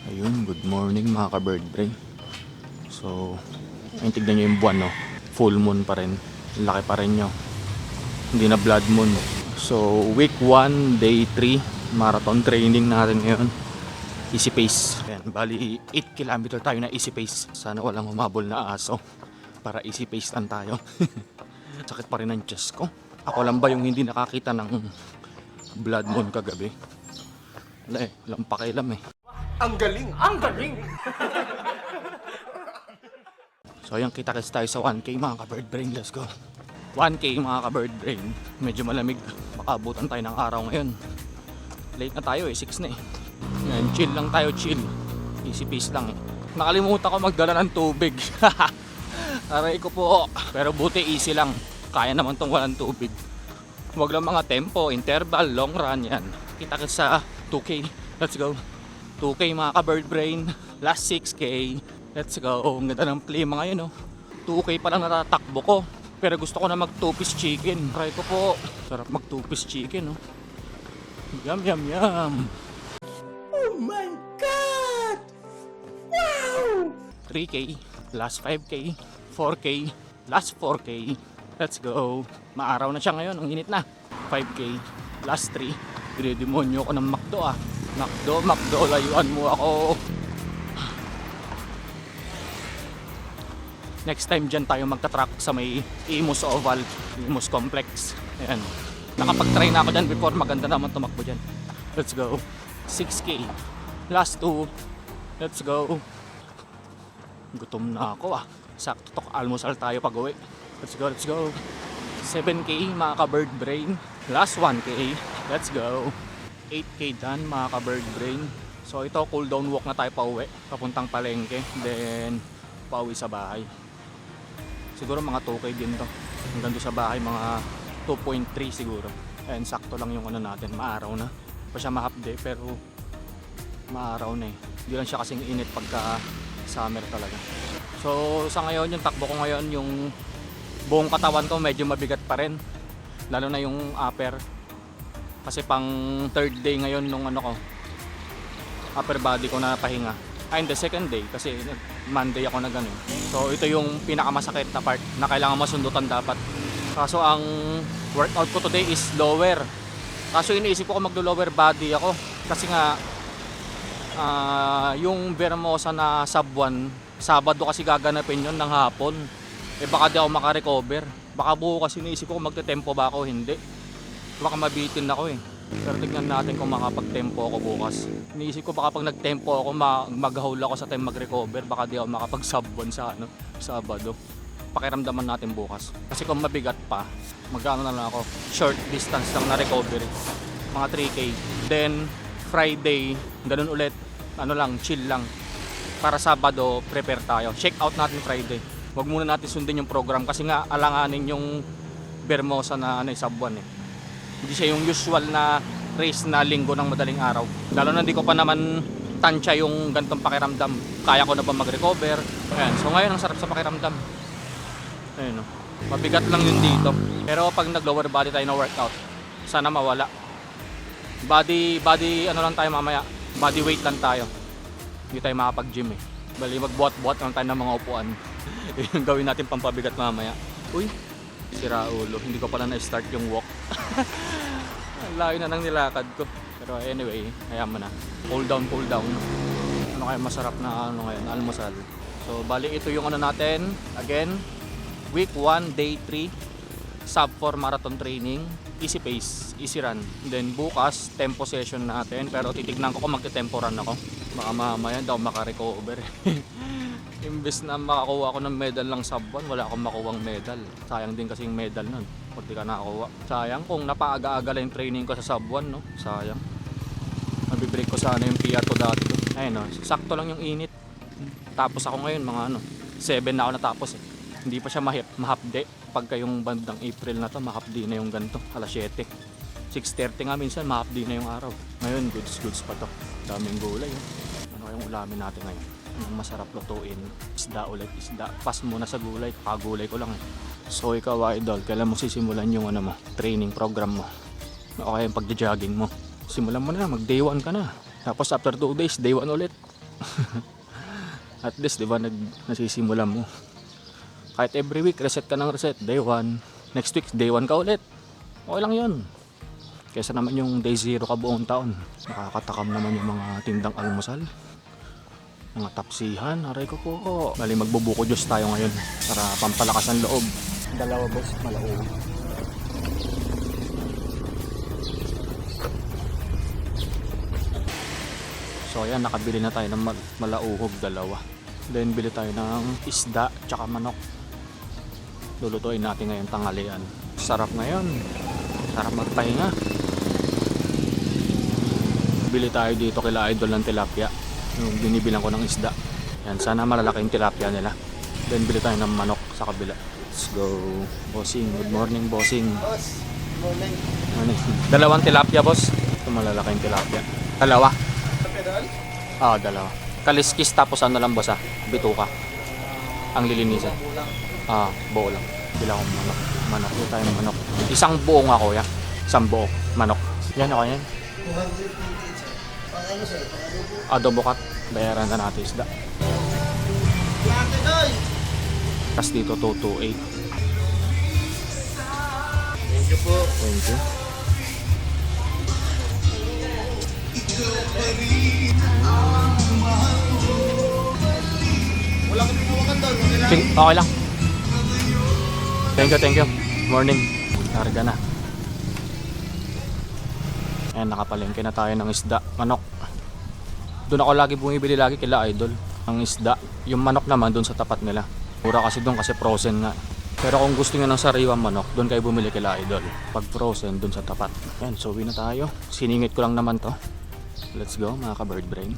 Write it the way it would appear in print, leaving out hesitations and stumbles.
Ayun, good morning mga ka-bird brain. So, ayun, tignan nyo yung buwan, no? Full moon pa rin. Laki pa rin nyo. Hindi na blood moon. So, week 1, day 3, marathon training natin ngayon. Easy pace. Ayan, bali 8 km tayo na easy pace. Sana walang humabol na aso. Para easy pace lang tayo. Sakit pa rin ang chest ko. Ako lang ba yung hindi nakakita ng blood moon kagabi? Wala eh, walang pakialam eh. Ang galing! Ang galing! So ayan, kita-kits tayo sa 1K mga ka-bird brain. Let's go. 1K mga ka-bird brain. Medyo malamig. Makabutan tayo ng araw ngayon. Late na tayo eh, 6 na eh. Ayan, chill lang tayo, chill. Easy pace lang eh. Nakalimutan ko magdala ng tubig. Aray ko po. Pero buti easy lang. Kaya naman tong walang tubig. Huwag lang mga tempo, interval, long run yan. Kita-kits sa 2K. Let's go. 2K mga ka-bird brain. Last 6K. Let's go. Ang ganda ng klima ngayon, oh. 2K pa lang natatakbo ko. Pero gusto ko na mag 2-piece chicken. Try ko po. Sarap mag 2-piece chicken, oh. Yum, yum, yum. Oh my God! Wow! 3K. Last 5K. 4K. Last 4K. Let's go. Maaraw na siya ngayon. Ang init na. 5K. Last 3. Dinedemonyo ko ng McDo, ah. McDo, layuan mo ako. Next time dyan tayo magta-track sa may Imus Oval, Imus Complex. Ayan. Nakapag-try na ako dyan before, maganda naman tumakbo dyan. Let's go. 6K. Last 2. Let's go. Gutom na ako, ah. Sakto to, almusal tayo pag uwi. Let's go, let's go. 7K mga ka-bird brain. Last 1K. Let's go. 8K done mga ka-bird brain. So ito, cool down walk na tayo pa uwi. Papuntang palengke. Then pauwi sa bahay. Siguro mga 2K din to. Hanggang doon sa bahay mga 2.3 siguro. And sakto lang yung ano natin. Maaraw na. Pa siya ma-half day pero maaraw na eh. Hindi lang siya kasing init pagka summer talaga. So sa ngayon yung takbo ko ngayon, yung buong katawan ko medyo mabigat pa rin. Lalo na yung upper. Kasi pang third day ngayon nung ano ko, upper body ko na pahinga. Ay, the second day kasi Monday ako na ganun. So ito yung pinakamasakit na part na kailangan masundutan dapat. Kaso ang workout ko today is lower. Kaso iniisip ko kung maglo-lower body ako. Kasi nga yung Vermosa na sub 1, Sabado kasi gaganapin yun ng hapon. Eh baka di ako makarecover. Baka bukas iniisip ko kung magte-tempo ba ako, hindi. Baka mabitin ako eh. Pero tignan natin kung makapag-tempo ako bukas. Iniisip ko baka pag nag-tempo ako, mag-haul ako sa time mag-recover. Baka di ako makapag-sub 1 sa Sabado. Pakiramdaman natin bukas. Kasi kung mabigat pa, mag-ano na lang ako, short distance lang na recovery. Mga 3K. Then, Friday, ganun ulit. Ano lang, chill lang. Para Sabado, prepare tayo. Check out natin Friday. Huwag muna natin sundin yung program kasi nga alanganin yung Vermosa na sub 1 eh. Hindi siya yung usual na race na linggo ng madaling araw. Lalo na hindi ko pa naman tansya yung gantong pakiramdam. Kaya ko na ba mag-recover? Ayan. So ngayon ang sarap sa pakiramdam. Ayun, no? Mabigat lang yun dito. Pero pag nag-lower body tayo na workout, sana mawala. Body ano lang tayo mamaya. Body weight lang tayo. Hindi tayo makapag-gym eh. Bali magbuhat-buhat lang tayo ng mga upuan. Yung gawin natin pampabigat mamaya. Uy, sira ulo. Hindi ko pala na-start yung walk. Ang layo na ng nilakad ko. Pero anyway, hayaan mo na. Cool down, cool down. Ano kaya masarap na ano ngayon? Almusal. So bali ito yung ano natin. Again, week 1, day 3. Sub 4 marathon training. Easy pace, easy run. Then bukas, tempo session natin. Pero titignan ko kung magte-tempo run ako. Baka mamaya daw makarecover. Imbes na makakuha ako ng medal lang sub 1, wala akong makuwang medal. Sayang din kasi yung medal nun. Pag di ka nakakuha. Sayang kung napaaga-aga lang yung training ko sa sub 1, no? Sayang. Mabibreak ko sana yung PR ko dati. Ayun, no? Sakto lang yung init. Tapos ako ngayon, mga 7 na ako natapos eh. Hindi pa siya ma-half day. Pagka yung bandang April na to, ma-half day na yung ganito. Alas 7. 6:30 nga minsan, ma-half day na yung araw. Ngayon, goods pa to. Daming gulay. Ano kayong ulamin natin ngayon? Anong masarap lutuin? Isda ulit, isda. Pas muna sa gulay, kakagulay ko lang eh. So ikaw idol, kailan mo sisimulan yung training program mo? O kaya yung pagja-jogging mo? Simulan mo na, mag day 1 ka na. Tapos after 2 days, day 1 ulit. At least, di ba, nasisimula mo. Kahit every week, reset ka ng reset. Day 1. Next week, day 1 ka ulit. Okay lang yun. Kesa naman yung day 0 ka buong taon. Nakakatakam naman yung mga tindang almusal. Mga tapsihan. Aray ko po. Bali, magbubuko Diyos tayo ngayon. Para pampalakas ang loob. Dalawa boss, malaog. So ayan, nakabili na tayo ng malauhog, dalawa. Then bili tayo ng isda tsaka manok. Lulutuin natin ngayon tanghalian. Sarap ngayon. Sarap magpahinga. Bili tayo dito kila Idol ng tilapia. Yung binibilang ko ng isda. Yan, sana malalaki yung tilapia nila. Then bili tayo ng manok sa kabila. Let's go. Bossing, good morning bossing. Boss, morning. Morning. Dalawang tilapia boss. Ito malalaki yung tilapia. Dalawa. Pedal? Dalawa. Kaliskis tapos ano lang boss bituka. Ang lilinisan. Buo lang. Bila akong manok. Manok. Ito tayo ng manok. Isang buo nga kuya. Isang buo. Manok. Yan ako yan. 228 sir. Ano sir? Adobo cut. Bayaran na natin isda. Tapos dito 228. Thank you po. Thank you. Wala kami hawakan doon. Okay lang. Thank you. Morning. Karga na. Ayan, nakapalengke na tayo ng isda. Manok. Doon ako lagi bumibili lagi kila Idol. Ang isda. Yung manok naman doon sa tapat nila. Mura kasi doon kasi frozen nga. Pero kung gusto nyo ng sariwang manok, doon kayo bumili kila Idol. Pag frozen, doon sa tapat. Ayan, so uwi na tayo. Siningit ko lang naman to. Let's go mga ka-bird brain.